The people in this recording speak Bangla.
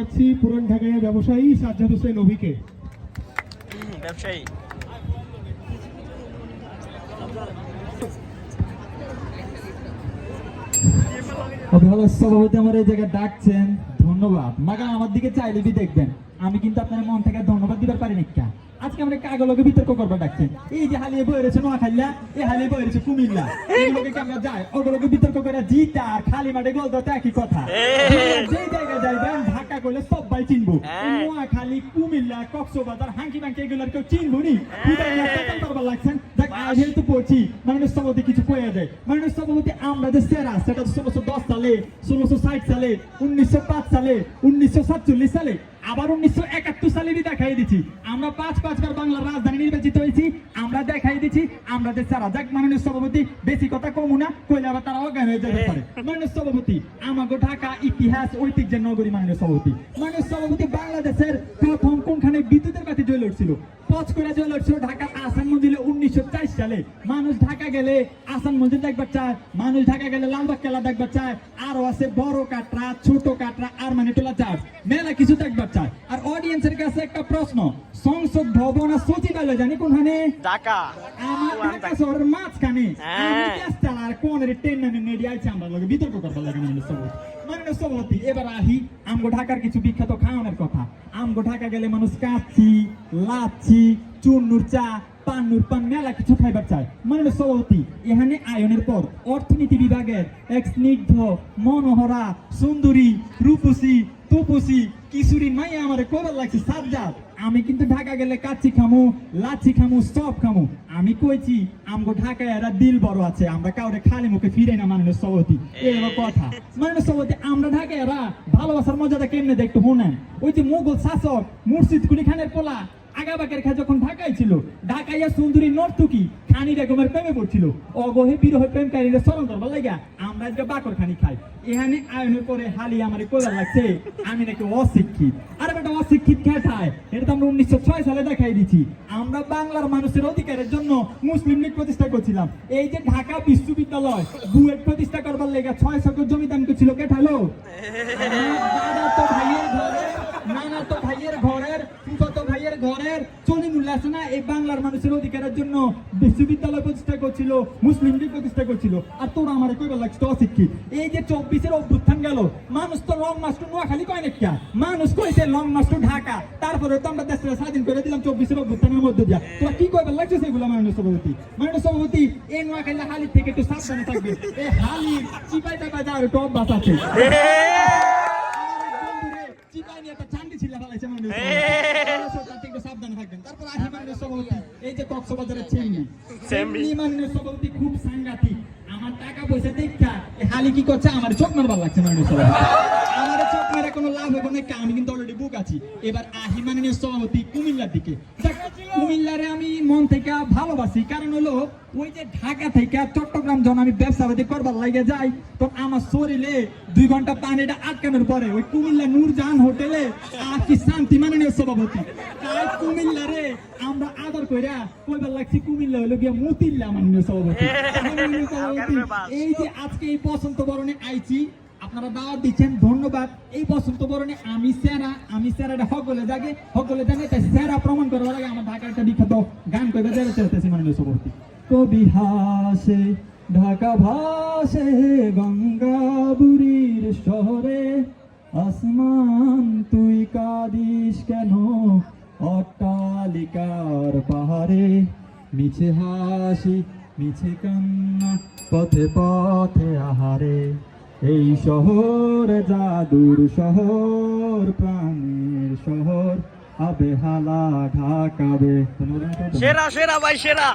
জানাচ্ছি পুরান ঢাকায় ব্যবসায়ী সাজ্জাদ হোসেন অভিকে। ব্যবসায়ী সভাপতি আমার এই জায়গায় ডাকছেন, ধন্যবাদ। মাগা আমার দিকে চাইলে দেখবেন আমি কিন্তু আপনার মন থেকে ধন্যবাদ দিবার পারি না। আজকে আমরা কাগলকে বিতর্ক করবার ডাকছেন। এই যে হালিয়ে বয়ে রয়েছে নোয়াখাইলা, এই হালিয়ে বয়ে রয়েছে কুমিল্লা, এইগুলোকে আমরা যাই ওগুলোকে বিতর্ক করে জিতা খালি মাঠে গোল তো একই কথা। যে জায়গায় যাইবেন ঢাকা করলে সবাই চিনবো, নোয়াখালী কুমিল্লা কক্সবাজার হাঙ্কি বাঙ্কি এগুলোর কেউ চিনবো নি। লাগছেন যেহেতু পড়ছি মাননীয় সভাপতি কিছু কয়ে যায়। মাননীয় সভাপতি আমরা যে সেরা সেটা 1610 সালে, 1660 সালে, 1905 সালে, 1947 সালে, আবার 1971 সালে দেখাই দিচ্ছি। আমরা 5বার বাংলার রাজধানী নির্বাচিত হয়েছি, আমরা দেখাই দিচ্ছি আমরা যে সারা। যাক মাননীয় সভাপতি বেশি কথা কমু না, কইলে আবার তারা অজ্ঞান হয়ে যেতে পারে। মাননীয় সভাপতি আমাকে ঢাকা ইতিহাস ঐতিহ্যের নগরী। মাননীয় সভাপতি, মাননীয় সভাপতি বাংলাদেশের প্রথম কোনখানে বিদ্যুতের বাতি জ্বলে উঠছিল? পচকরা জ্বলে উঠছিল ঢাকার আসান মঞ্জিলে 1904 সালে। মানুষ ঢাকা গেলে আসান মঞ্জিল দেখবার চায়, মানুষ ঢাকা গেলে লালবাগ কেল্লা দেখবার চায়, আরো আছে বড় কাটরা, ছোট কাটরা, আর মানে টোলা চার্চ, মেলা কিছু দেখবার চায়। আর অডিয়েন্সের কাছে একটা প্রশ্ন, সংসদ ভবন আর সচিবালয় জানি কোনখানে? ঢাকা। আমার ঢাকা শহরের মাঝখানে। আমি দেশ চালার কোন ট্রেন নামে নেড়ি আইছে, আমরা লগে বিতর্ক করবার লাগে। মাননীয় সভাপতি এবার আহি আমগো ঢাকার কিছু বিখ্যাত খাওয়ানোর কথা। আমগো ঢাকা গেলে মানুষ কাচ্ছি, লাচ্ছি, চুন্নুর চা, পান্নুর পান, মেলা কিছু খাইবার চায়। মাননীয় সভাপতি এখানে আয়নের পর অর্থনীতি বিভাগের এক স্নিগ্ধ মনোহরা সুন্দরী রূপসী তপসী কিশোরী মাইয়া আমারে কবার লাগছে সাজ্জাদ, আমি কিন্তু ঢাকা গেলে কাচ্চি খামু, লাচ্ছি খামু, সব খামু। আমি কইছি আমগো ঢাকায় এরা দিল বড় আছে, আমরা কাউরে খালি মুখে ফিরে না। মাননীয় সভাপতি এই হলো কথা। মাননীয় সভাপতি আমরা ঢাকায় এরা ভালোবাসার মজাটা কেমনে দেখতে শুনেন। ওই যে মোগল শাসক মুর্শিদ কুলি খানের পোলা আগাবাকের খা যখন ঢাকায় ছিল, ঢাকাইয়া সুন্দরী নর্তকী খানি রকমের প্রেমে পড়ছিল। অগহে বিরহ প্রেমকারীরা স্মরণ করবার লাগা আমরা আজকে বাকর খানি খাই। এখানে আয়নের পরে হালি আমার কোলার লাগছে আমি নাকি অশিক্ষিত। আর একটা অশিক্ষিত খেটায় এটা তো আমরা 1906 সালে দেখাই দিচ্ছি। আমরা বাংলার মানুষের অধিকারের জন্য মুসলিম লীগ প্রতিষ্ঠা করছিলাম। এই যে ঢাকা বিশ্ববিদ্যালয় বুয়েট প্রতিষ্ঠা করবার লেগে 6 একর জমি দান করছিল কে ঠালো? দাদা তো ভাইয়ের ঘরে, নানা তো ভাইয়ের ঘরের, ফুফাতো ভাইয়ের ঘরের চলিমুল্লাহ আছে না, এই বাংলার মানুষের অধিকারের জন্য বিশ্ববিদ্যালয় প্রতিষ্ঠা করছিল, মুসলিম লীগ প্রতিষ্ঠা করছিল। আর তোরা আমার কইবার লাগছে অশিক্ষিত। এই যে 24-এর অভ্যুত্থান গেল, মানুষ তো লং মাস্টার নোয়াখালী কয় নাকি, মানুষ কইছে লং মাস্টার ঢাকা। তারপরে তো আমরা দেশটা স্বাধীন করে দিলাম 24-এর অভ্যুত্থানের মধ্যে দিয়া। তোরা কি কইবার লাগছে সেগুলো? মাননীয় সভাপতি, মাননীয় সভাপতি এই নোয়াখালী হালি থেকে একটু সাবধানে থাকবে। এই হালি চিপাই চাপাই যাওয়ার একটু অভ্যাস আছে। এই যে কক্সবাজারের মাননীয় সভাপতি খুব সাংঘাতিক। আমার টাকা পয়সা দেখা হালি কি করছে আমার চোখ মারবার লাগছে। মাননীয় সভাপতি আমার চোখ মারে কোনো লাভ হবে না, আমি কিন্তু অলরেডি বুক আছি। এবার আহি মাননীয় সভাপতি কুমিল্লার দিকে। কুমিল্লারে আমি মন থেকে ভালোবাসি, কারণ হলো ওই যে ঢাকা থেকে চট্টগ্রাম যখন আমি ব্যবসা করবার লাগে যাই, তো আমার শরীরে 2 ঘন্টা পানিটা আটকানোর পরে ওই কুমিল্লা নূরজাহান হোটেলে কি শান্তি। মাননীয় সভাপতি তাই কুমিল্লারে আমরা আদর কইরা কইবার লাগছি কুমিল্লা হলো গিয়া মতিল্লা। মাননীয় সভাপতি এই যে আজকে এই বসন্ত বরণে আইছি, আপনারা দাওয়াত দিচ্ছেন, ধন্যবাদ। এই বসন্ত বরণে আমি সেরাটা হকলে জাগে হকলে জানে, তাই সেরা প্রমাণ করার আগে আমার ঢাকার একটা বিখ্যাত গান কইবা যারা চলতেছি। মাননীয় সভাপতি কবি হাসে ঢাকা ভাসে গঙ্গা বুড়ির শহরে, আসমান তুই কাঁদিস কেন অট্টালিকার পাহাড়ে, মিছে হাসি মিছে কান্না পথে পথে আহারে, এই শহর জাদুর শহর প্রাণের শহর, আবে হালা ঢাকাবে। সেরা সেরা ভাই সেরা।